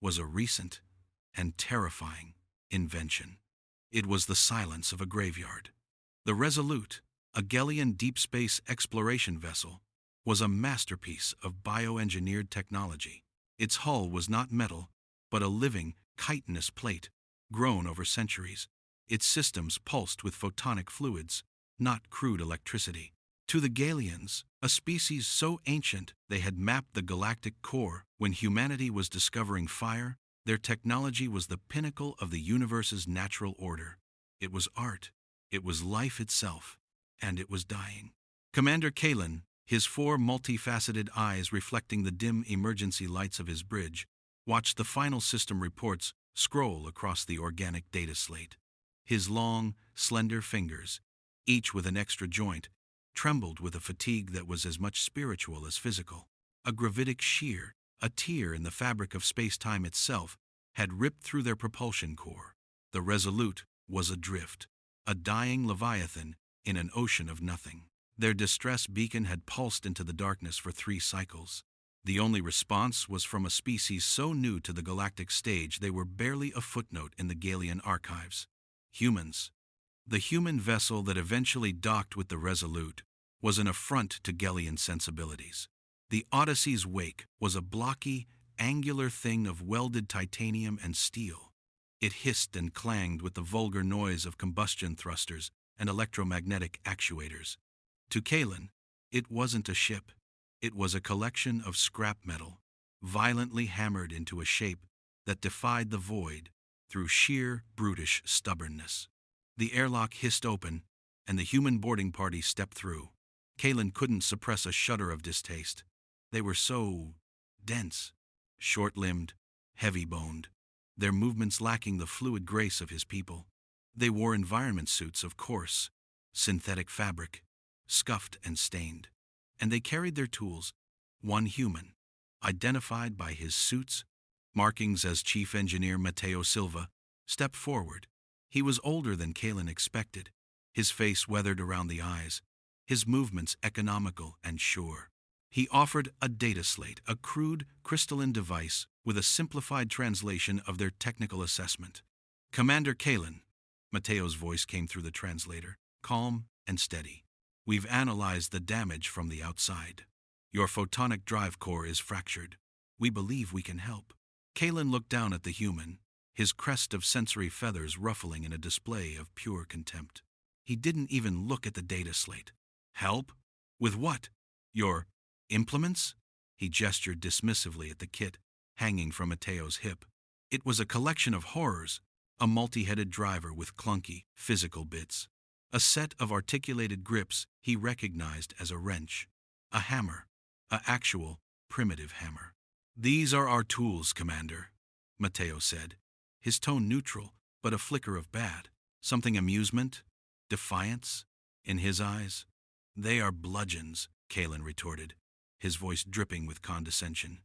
was a recent and terrifying invention. It was the silence of a graveyard. The Resolute, a Gellian deep space exploration vessel, was a masterpiece of bioengineered technology. Its hull was not metal, but a living, chitinous plate, grown over centuries. Its systems pulsed with photonic fluids, not crude electricity. To the Galians, a species so ancient they had mapped the galactic core when humanity was discovering fire, their technology was the pinnacle of the universe's natural order. It was art, it was life itself, and it was dying. Commander Kalen, his four multifaceted eyes reflecting the dim emergency lights of his bridge, watched the final system reports scroll across the organic data slate. His long, slender fingers, each with an extra joint, trembled with a fatigue that was as much spiritual as physical. A gravitic shear, a tear in the fabric of space-time itself, had ripped through their propulsion core. The Resolute was adrift, a dying leviathan in an ocean of nothing. Their distress beacon had pulsed into the darkness for 3 cycles. The only response was from a species so new to the galactic stage they were barely a footnote in the Galian archives. Humans. The human vessel that eventually docked with the Resolute was an affront to Galian sensibilities. The Odyssey's wake was a blocky, angular thing of welded titanium and steel. It hissed and clanged with the vulgar noise of combustion thrusters and electromagnetic actuators. To Kalen, it wasn't a ship. It was a collection of scrap metal, violently hammered into a shape that defied the void through sheer, brutish stubbornness. The airlock hissed open, and the human boarding party stepped through. Kalen couldn't suppress a shudder of distaste. They were so dense, short-limbed, heavy-boned, their movements lacking the fluid grace of his people. They wore environment suits of coarse, synthetic fabric, scuffed and stained, and they carried their tools, one human, identified by his suit's markings as Chief Engineer Mateo Silva, stepped forward. He was older than Kalen expected, his face weathered around the eyes, his movements economical and sure. He offered a data slate, a crude, crystalline device with a simplified translation of their technical assessment. Commander Kalen, Mateo's voice came through the translator, calm and steady. We've analyzed the damage from the outside. Your photonic drive core is fractured. We believe we can help. Kalen looked down at the human, his crest of sensory feathers ruffling in a display of pure contempt. He didn't even look at the data slate. Help? With what? Your implements? He gestured dismissively at the kit hanging from Mateo's hip. It was a collection of horrors, a multi-headed driver with clunky, physical bits. A set of articulated grips he recognized as a wrench. A hammer. An actual, primitive hammer. These are our tools, Commander, Mateo said, his tone neutral, but a flicker of bad. Something amusement? Defiance? In his eyes? They are bludgeons, Kalen retorted, his voice dripping with condescension.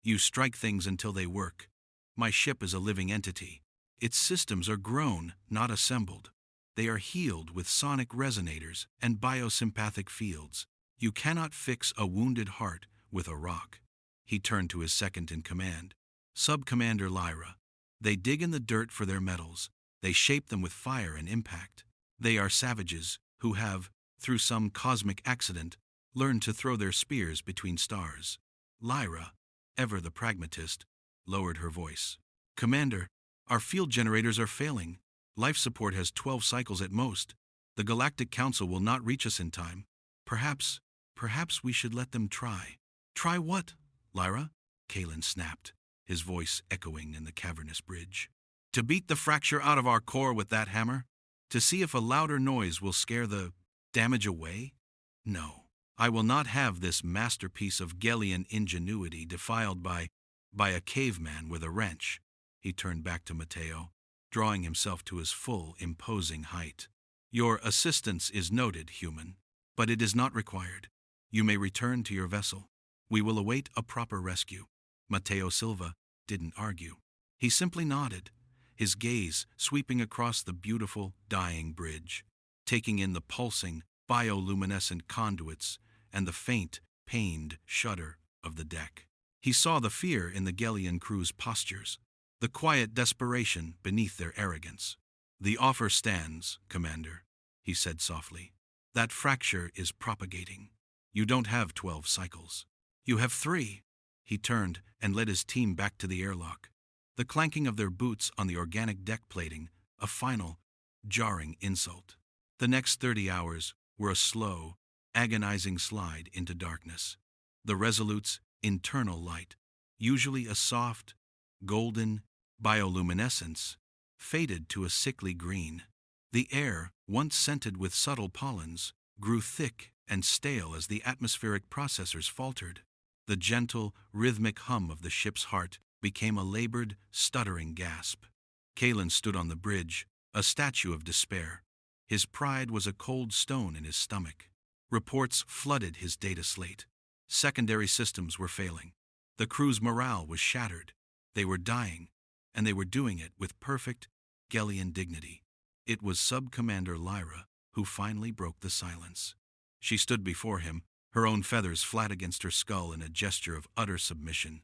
You strike things until they work. My ship is a living entity. Its systems are grown, not assembled. They are healed with sonic resonators and biosympathetic fields. You cannot fix a wounded heart with a rock. He turned to his second-in-command, Sub-Commander Lyra. They dig in the dirt for their metals. They shape them with fire and impact. They are savages who have, through some cosmic accident, learned to throw their spears between stars. Lyra, ever the pragmatist, lowered her voice. Commander, our field generators are failing. Life support has 12 cycles at most. The Galactic Council will not reach us in time. Perhaps we should let them try. Try what, Lyra? Kalen snapped, his voice echoing in the cavernous bridge. To beat the fracture out of our core with that hammer? To see if a louder noise will scare the damage away? No, I will not have this masterpiece of Gellian ingenuity defiled by a caveman with a wrench. He turned back to Mateo, drawing himself to his full, imposing height. Your assistance is noted, human, but it is not required. You may return to your vessel. We will await a proper rescue. Mateo Silva didn't argue. He simply nodded, his gaze sweeping across the beautiful, dying bridge, taking in the pulsing, bioluminescent conduits and the faint, pained shudder of the deck. He saw the fear in the Gellian crew's postures, the quiet desperation beneath their arrogance. "The offer stands, Commander," he said softly. "That fracture is propagating. You don't have 12 cycles. You have 3. He turned and led his team back to the airlock. The clanking of their boots on the organic deck plating, a final, jarring insult. The next 30 hours were a slow, agonizing slide into darkness. The Resolute's internal light, usually a soft, golden bioluminescence, faded to a sickly green. The air, once scented with subtle pollens, grew thick and stale as the atmospheric processors faltered. The gentle, rhythmic hum of the ship's heart became a labored, stuttering gasp. Kalen stood on the bridge, a statue of despair. His pride was a cold stone in his stomach. Reports flooded his data slate. Secondary systems were failing. The crew's morale was shattered. They were dying, and they were doing it with perfect Gellian dignity. It was Sub-Commander Lyra who finally broke the silence. She stood before him, her own feathers flat against her skull in a gesture of utter submission.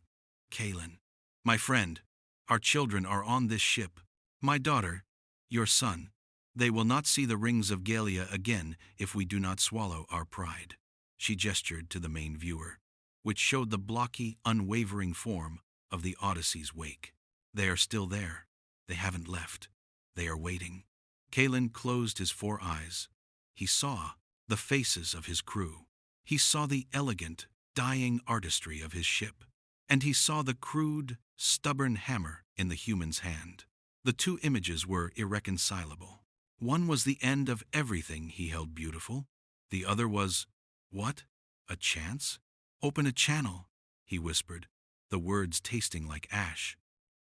"Kalen, my friend, our children are on this ship. My daughter, your son. They will not see the rings of Gallia again if we do not swallow our pride." She gestured to the main viewer, which showed the blocky, unwavering form of the Odyssey's wake. "They are still there. They haven't left. They are waiting." Kalen closed his 4 eyes. He saw the faces of his crew. He saw the elegant, dying artistry of his ship. And he saw the crude, stubborn hammer in the human's hand. The 2 images were irreconcilable. One was the end of everything he held beautiful. The other was, what? A chance? "Open a channel," he whispered, the words tasting like ash.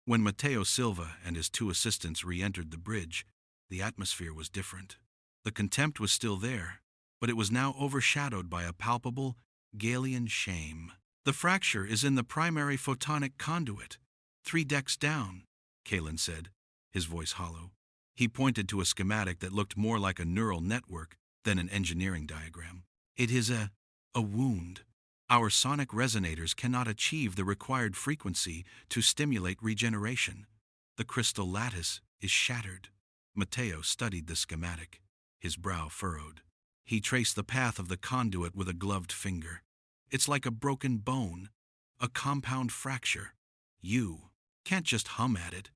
When Mateo Silva and his 2 assistants re-entered the bridge, the atmosphere was different. The contempt was still there, but it was now overshadowed by a palpable, Gallian shame. "The fracture is in the primary photonic conduit, 3 decks down," Kalen said, his voice hollow. He pointed to a schematic that looked more like a neural network than an engineering diagram. "It is a wound. Our sonic resonators cannot achieve the required frequency to stimulate regeneration. The crystal lattice is shattered." Mateo studied the schematic, his brow furrowed. He traced the path of the conduit with a gloved finger. "It's like a broken bone, a compound fracture. You can't just hum at it."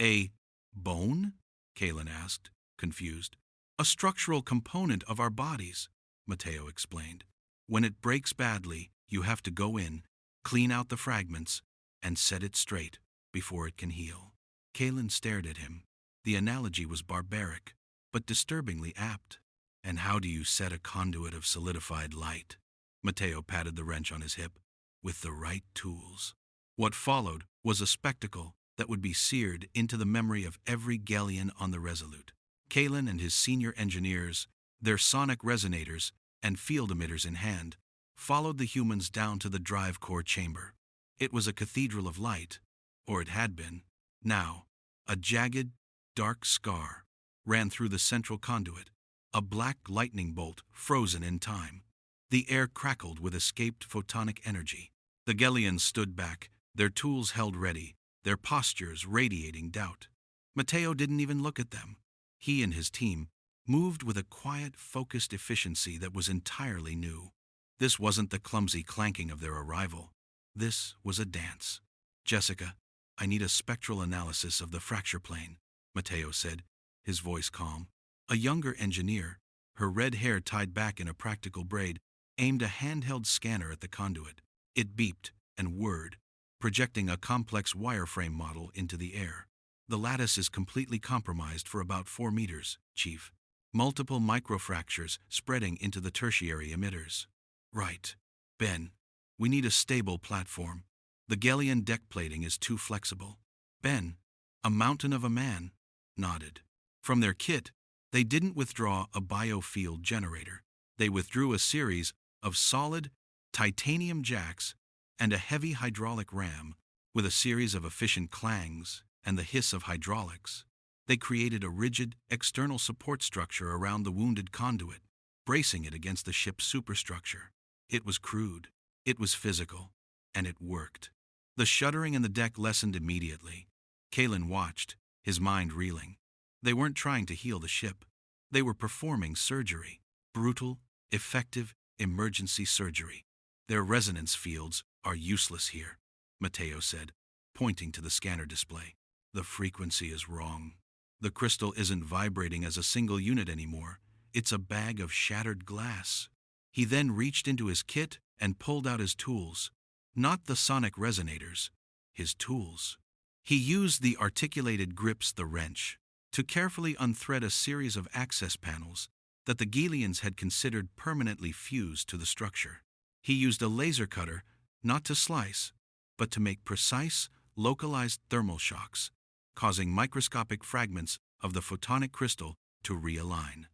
"A bone?" Kalen asked, confused. "A structural component of our bodies," Mateo explained. "When it breaks badly, you have to go in, clean out the fragments, and set it straight before it can heal." Kalen stared at him. The analogy was barbaric, but disturbingly apt. "And how do you set a conduit of solidified light?" Mateo patted the wrench on his hip. "With the right tools." What followed was a spectacle that would be seared into the memory of every Gallian on the Resolute. Kalen and his senior engineers, their sonic resonators and field emitters in hand, followed the humans down to the drive core chamber. It was a cathedral of light, or it had been. Now, a jagged, dark scar ran through the central conduit, a black lightning bolt frozen in time. The air crackled with escaped photonic energy. The Gellians stood back, their tools held ready, their postures radiating doubt. Mateo didn't even look at them. He and his team moved with a quiet, focused efficiency that was entirely new. This wasn't the clumsy clanking of their arrival. This was a dance. "Jessica, I need a spectral analysis of the fracture plane," Mateo said, his voice calm. A younger engineer, her red hair tied back in a practical braid, aimed a handheld scanner at the conduit. It beeped and whirred, projecting a complex wireframe model into the air. "The lattice is completely compromised for about 4 meters, Chief. Multiple microfractures spreading into the tertiary emitters." "Right. Ben, we need a stable platform. The Gellian deck plating is too flexible." Ben, a mountain of a man, nodded. From their kit, they didn't withdraw a biofield generator. They withdrew a series of solid titanium jacks and a heavy hydraulic ram with a series of efficient clangs and the hiss of hydraulics. They created a rigid, external support structure around the wounded conduit, bracing it against the ship's superstructure. It was crude. It was physical. And it worked. The shuddering in the deck lessened immediately. Kalen watched, his mind reeling. They weren't trying to heal the ship. They were performing surgery. Brutal, effective, emergency surgery. Their resonance fields are useless here, Matteo said, pointing to the scanner display. The frequency is wrong. The crystal isn't vibrating as a single unit anymore. It's a bag of shattered glass. He then reached into his kit and pulled out his tools. Not the sonic resonators, his tools. He used the articulated grips, the wrench, to carefully unthread a series of access panels that the Gelians had considered permanently fused to the structure. He used a laser cutter not to slice, but to make precise, localized thermal shocks, causing microscopic fragments of the photonic crystal to realign.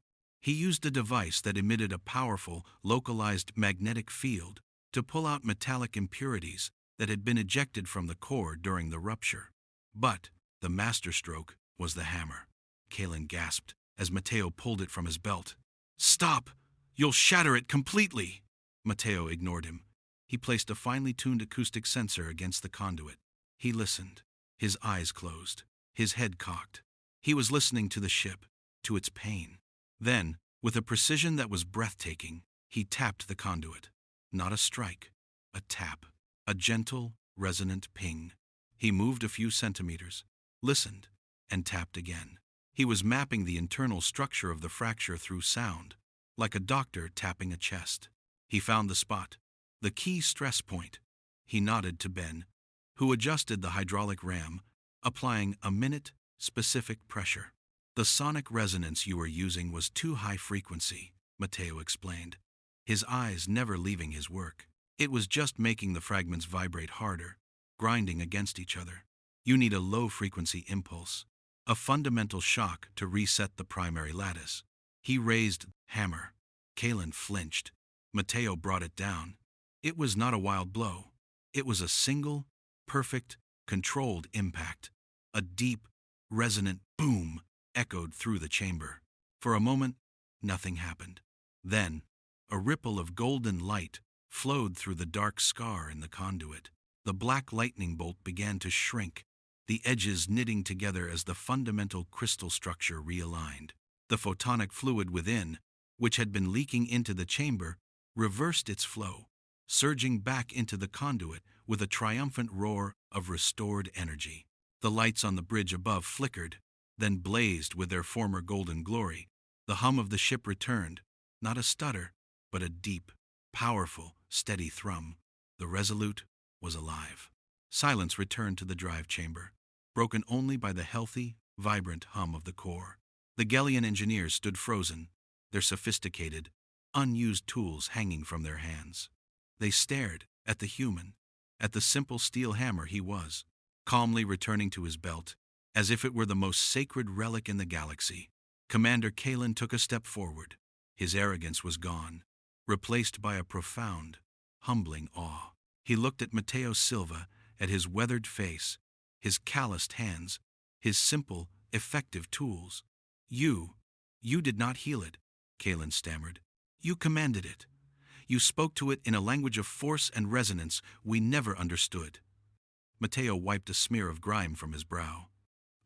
He used a device that emitted a powerful, localized magnetic field to pull out metallic impurities that had been ejected from the core during the rupture. But the masterstroke was the hammer. Kalen gasped as Matteo pulled it from his belt. "Stop! You'll shatter it completely!" Matteo ignored him. He placed a finely tuned acoustic sensor against the conduit. He listened, his eyes closed, his head cocked. He was listening to the ship, to its pain. Then, with a precision that was breathtaking, he tapped the conduit. Not a strike, a tap, a gentle, resonant ping. He moved a few centimeters, listened, and tapped again. He was mapping the internal structure of the fracture through sound, like a doctor tapping a chest. He found the spot, the key stress point. He nodded to Ben, who adjusted the hydraulic ram, applying a minute-specific pressure. "The sonic resonance you were using was too high frequency," Matteo explained, his eyes never leaving his work. "It was just making the fragments vibrate harder, grinding against each other. You need a low-frequency impulse, a fundamental shock to reset the primary lattice." He raised the hammer. Kalen flinched. Matteo brought it down. It was not a wild blow. It was a single, perfect, controlled impact. A deep, resonant boom echoed through the chamber. For a moment, nothing happened. Then, a ripple of golden light flowed through the dark scar in the conduit. The black lightning bolt began to shrink, the edges knitting together as the fundamental crystal structure realigned. The photonic fluid within, which had been leaking into the chamber, reversed its flow, surging back into the conduit with a triumphant roar of restored energy. The lights on the bridge above flickered, then blazed with their former golden glory. The hum of the ship returned, not a stutter, but a deep, powerful, steady thrum. The Resolute was alive. Silence returned to the drive chamber, broken only by the healthy, vibrant hum of the core. The Gelian engineers stood frozen, their sophisticated, unused tools hanging from their hands. They stared at the human, at the simple steel hammer he was, calmly returning to his belt, as if it were the most sacred relic in the galaxy. Commander Kalen took a step forward. His arrogance was gone, replaced by a profound, humbling awe. He looked at Matteo Silva, at his weathered face, his calloused hands, his simple, effective tools. You did not heal it," Kalen stammered. "You commanded it. You spoke to it in a language of force and resonance we never understood." Matteo wiped a smear of grime from his brow.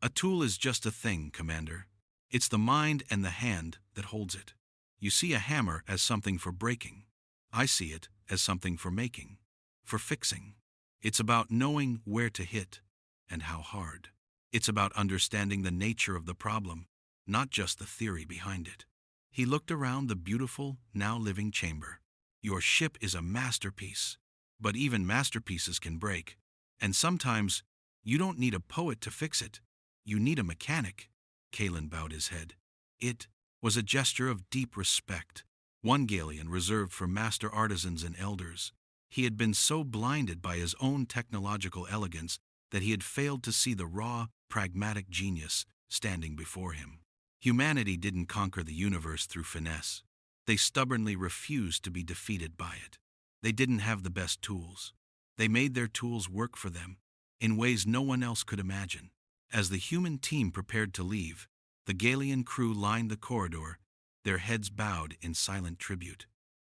"A tool is just a thing, Commander. It's the mind and the hand that holds it. You see a hammer as something for breaking. I see it as something for making, for fixing. It's about knowing where to hit and how hard. It's about understanding the nature of the problem, not just the theory behind it." He looked around the beautiful, now living chamber. "Your ship is a masterpiece, but even masterpieces can break. And sometimes, you don't need a poet to fix it. You need a mechanic." Kalen bowed his head. It was a gesture of deep respect, one Galian reserved for master artisans and elders. He had been so blinded by his own technological elegance that he had failed to see the raw, pragmatic genius standing before him. Humanity didn't conquer the universe through finesse. They stubbornly refused to be defeated by it. They didn't have the best tools. They made their tools work for them in ways no one else could imagine. As the human team prepared to leave, the Galian crew lined the corridor, their heads bowed in silent tribute.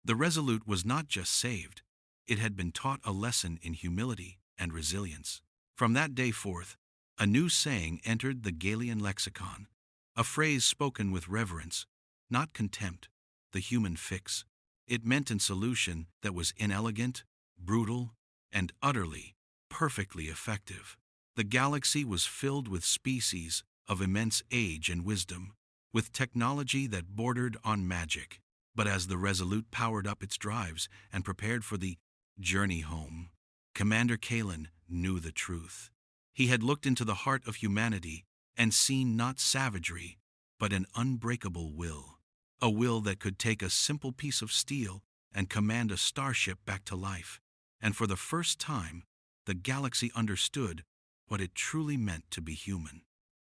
The Resolute was not just saved, it had been taught a lesson in humility and resilience. From that day forth, a new saying entered the Galilean lexicon, a phrase spoken with reverence, not contempt, the human fix. It meant a solution that was inelegant, brutal, and utterly, perfectly effective. The galaxy was filled with species of immense age and wisdom, with technology that bordered on magic. But as the Resolute powered up its drives and prepared for the journey home, Commander Kalen knew the truth. He had looked into the heart of humanity and seen not savagery, but an unbreakable will. A will that could take a simple piece of steel and command a starship back to life. And for the first time, the galaxy understood what it truly meant to be human.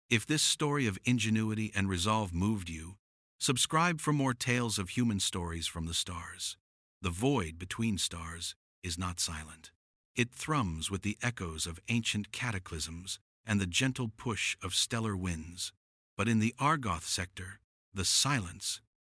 If this story of ingenuity and resolve moved you, subscribe for more tales of human stories from the stars. The void between stars is not silent. It thrums with the echoes of ancient cataclysms and the gentle push of stellar winds. But in the Argoth sector, the silence